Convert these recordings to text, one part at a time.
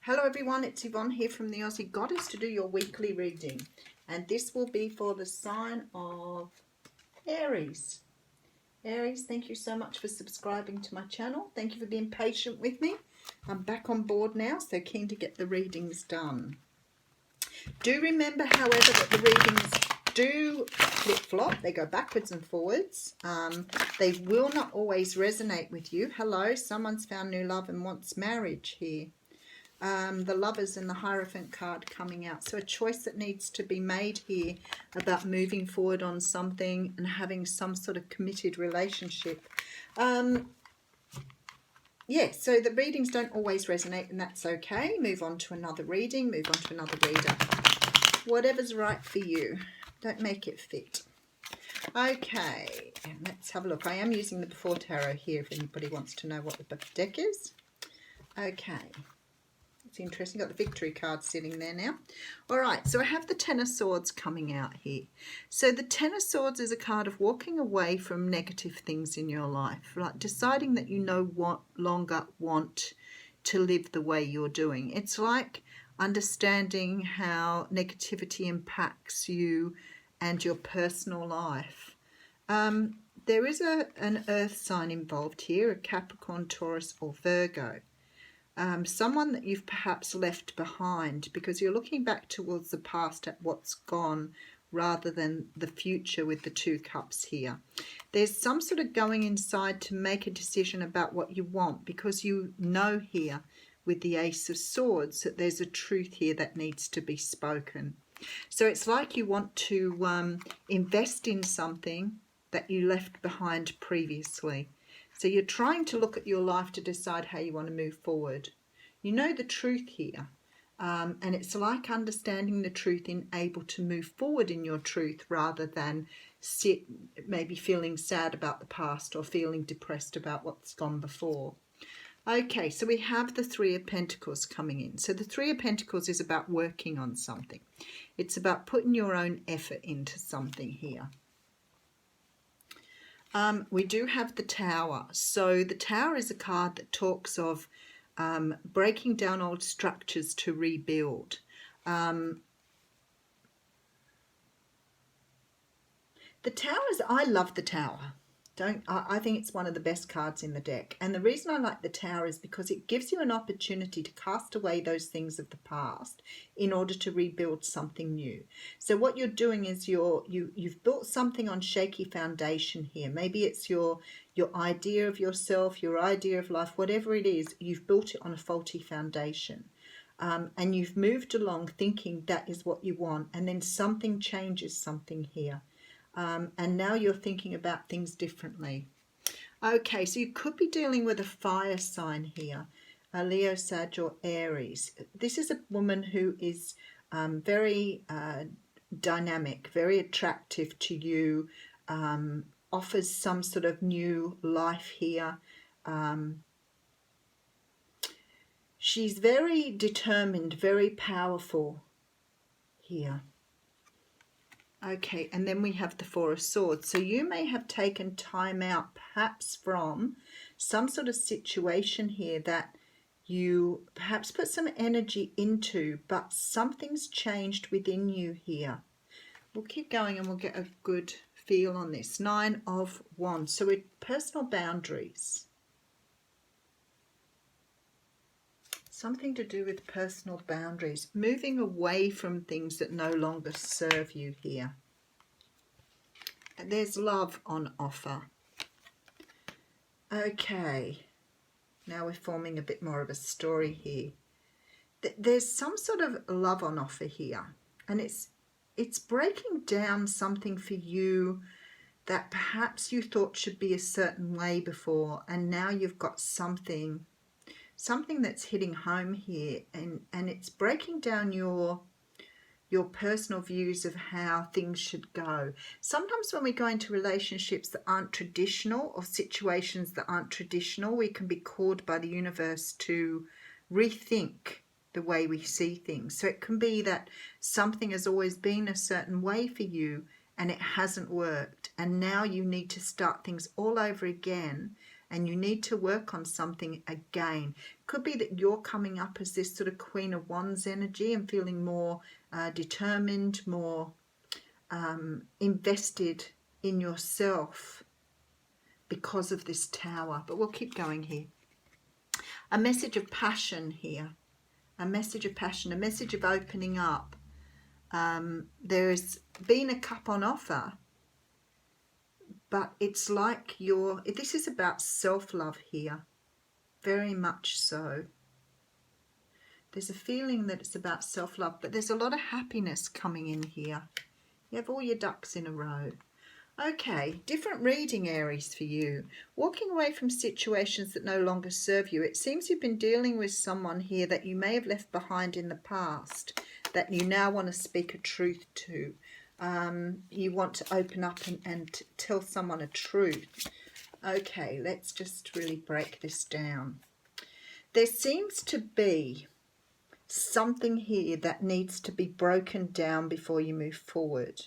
Hello everyone, it's Yvonne here from the Aussie Goddess to do your weekly reading, and this will be for the sign of Aries. Aries, thank you so much for subscribing to my channel. Thank you for being patient with me. I'm back on board now, so keen to get the readings done. Do remember, however, that the readings do flip-flop. They go backwards and forwards. They will not always resonate with you. Hello, someone's found new love and wants marriage here. The Lovers and the Hierophant card coming out. So a choice that needs to be made here about moving forward on something and having some sort of committed relationship. Yeah, so the readings don't always resonate, and that's okay. Move on to another reading, move on to another reader. Whatever's right for you. Don't make it fit. Okay, and let's have a look. I am using the Before Tarot here if anybody wants to know what the deck is. Okay. It's interesting. Got the Victory card sitting there now. All right, so I have the Ten of Swords coming out here. So the Ten of Swords is a card of walking away from negative things in your life, like deciding that you no longer want to live the way you're doing. It's like understanding how negativity impacts you and your personal life. There is an earth sign involved here, a Capricorn, Taurus or Virgo. Someone that you've perhaps left behind because you're looking back towards the past at what's gone rather than the future with the Two Cups here. There's some sort of going inside to make a decision about what you want because you know here with the Ace of Swords that there's a truth here that needs to be spoken. So it's like you want to invest in something that you left behind previously. So you're trying to look at your life to decide how you want to move forward. You know the truth here, and it's like understanding the truth and able to move forward in your truth rather than sit maybe feeling sad about the past or feeling depressed about what's gone before. Okay, so we have the Three of Pentacles coming in. So the Three of Pentacles is about working on something. It's about putting your own effort into something here. We do have the Tower. So the Tower is a card that talks of breaking down old structures to rebuild. The Tower is, I love the Tower. I think it's one of the best cards in the deck. And the reason I like the Tower is because it gives you an opportunity to cast away those things of the past in order to rebuild something new. So what you're doing is you've built something on shaky foundation here. Maybe it's your idea of yourself, your idea of life, whatever it is, you've built it on a faulty foundation. And you've moved along thinking that is what you want, and then something changes something here. And now you're thinking about things differently. Okay, so you could be dealing with a fire sign here, a Leo, Sag or Aries. This is a woman who is very dynamic, very attractive to you, offers some sort of new life here. She's very determined, very powerful here. Okay, and then we have the Four of Swords. So you may have taken time out perhaps from some sort of situation here that you perhaps put some energy into, but something's changed within you here. We'll keep going and we'll get a good feel on this. Nine of Wands. So with personal boundaries. Something to do with personal boundaries, moving away from things that no longer serve you here. And there's love on offer. Okay, now we're forming a bit more of a story here. There's some sort of love on offer here, and it's breaking down something for you that perhaps you thought should be a certain way before, and now you've got something that's hitting home here, and it's breaking down your personal views of how things should go. Sometimes when we go into relationships that aren't traditional or situations that aren't traditional, we can be called by the universe to rethink the way we see things. So it can be that something has always been a certain way for you and it hasn't worked, and now you need to start things all over again and you need to work on something again. Could be that you're coming up as this sort of Queen of Wands energy and feeling more determined, more invested in yourself because of this Tower. But we'll keep going here. A message of passion here. A message of passion, a message of opening up. There's been a cup on offer, but it's like this is about self-love here, very much so. There's a feeling that it's about self-love, but there's a lot of happiness coming in here. You have all your ducks in a row. Okay, different reading, Aries, for you. Walking away from situations that no longer serve you. It seems you've been dealing with someone here that you may have left behind in the past, that you now want to speak a truth to. You want to open up and tell someone a truth. Okay, let's just really break this down. There seems to be something here that needs to be broken down before you move forward.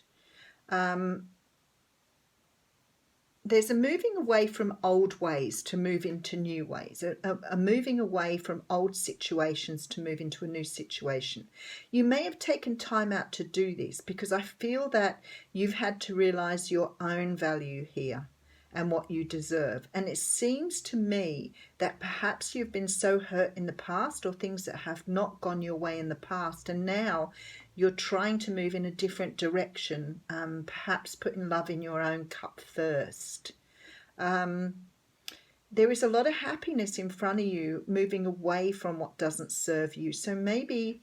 There's a moving away from old ways to move into new ways, a moving away from old situations to move into a new situation. You may have taken time out to do this because I feel that you've had to realize your own value here and what you deserve. And it seems to me that perhaps you've been so hurt in the past, or things that have not gone your way in the past, and now you're trying to move in a different direction, perhaps putting love in your own cup first. There is a lot of happiness in front of you, moving away from what doesn't serve you. So maybe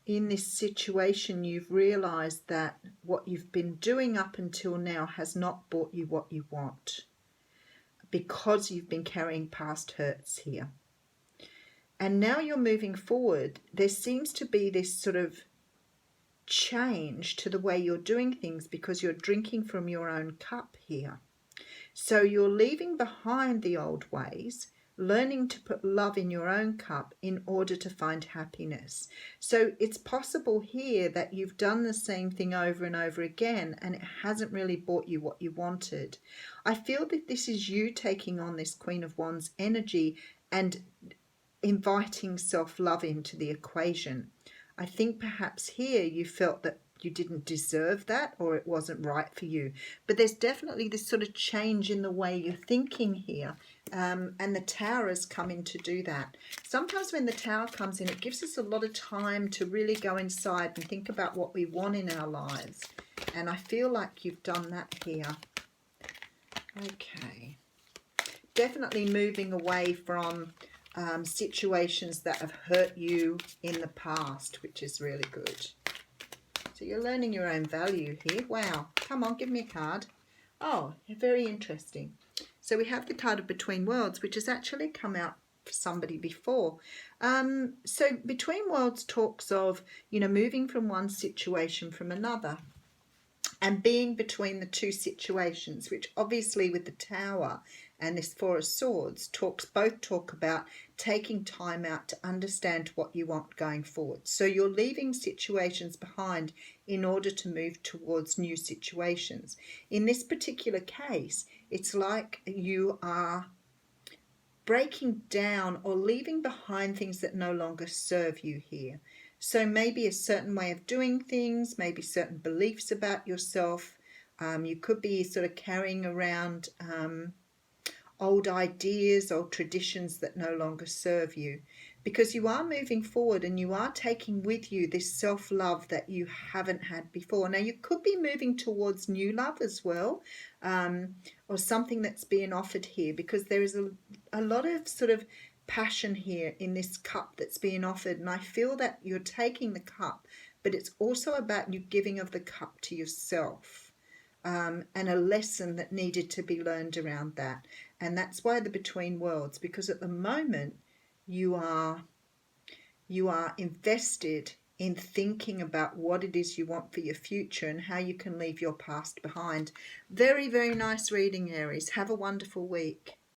in this situation you've realized that what you've been doing up until now has not brought you what you want, because you've been carrying past hurts here. And now you're moving forward. There seems to be this sort of change to the way you're doing things because you're drinking from your own cup here. So you're leaving behind the old ways, learning to put love in your own cup in order to find happiness. So it's possible here that you've done the same thing over and over again and it hasn't really brought you what you wanted. I feel that this is you taking on this Queen of Wands energy and inviting self-love into the equation. I think perhaps here you felt that you didn't deserve that, or it wasn't right for you. But there's definitely this sort of change in the way you're thinking here. And the Tower has come in to do that. Sometimes when the Tower comes in, it gives us a lot of time to really go inside and think about what we want in our lives. And I feel like you've done that here. Okay. Definitely moving away from situations that have hurt you in the past, which is really good. So you're learning your own value here. Wow. Come on, give me a card. Oh, very interesting. So we have the card of Between Worlds, which has actually come out for somebody before. So Between Worlds talks of, moving from one situation from another and being between the two situations, which obviously with the Tower and this Four of Swords both talk about taking time out to understand what you want going forward. So you're leaving situations behind in order to move towards new situations. In this particular case, it's like you are breaking down or leaving behind things that no longer serve you here. So maybe a certain way of doing things, maybe certain beliefs about yourself. You could be sort of carrying around old ideas, old traditions that no longer serve you, because you are moving forward and you are taking with you this self-love that you haven't had before. Now you could be moving towards new love as well, or something that's being offered here, because there is a lot of sort of passion here in this cup that's being offered, and I feel that you're taking the cup, but it's also about you giving of the cup to yourself. And a lesson that needed to be learned around that. And that's why the Between Worlds, because at the moment you are invested in thinking about what it is you want for your future and how you can leave your past behind. Very, very nice reading, Aries. Have a wonderful week.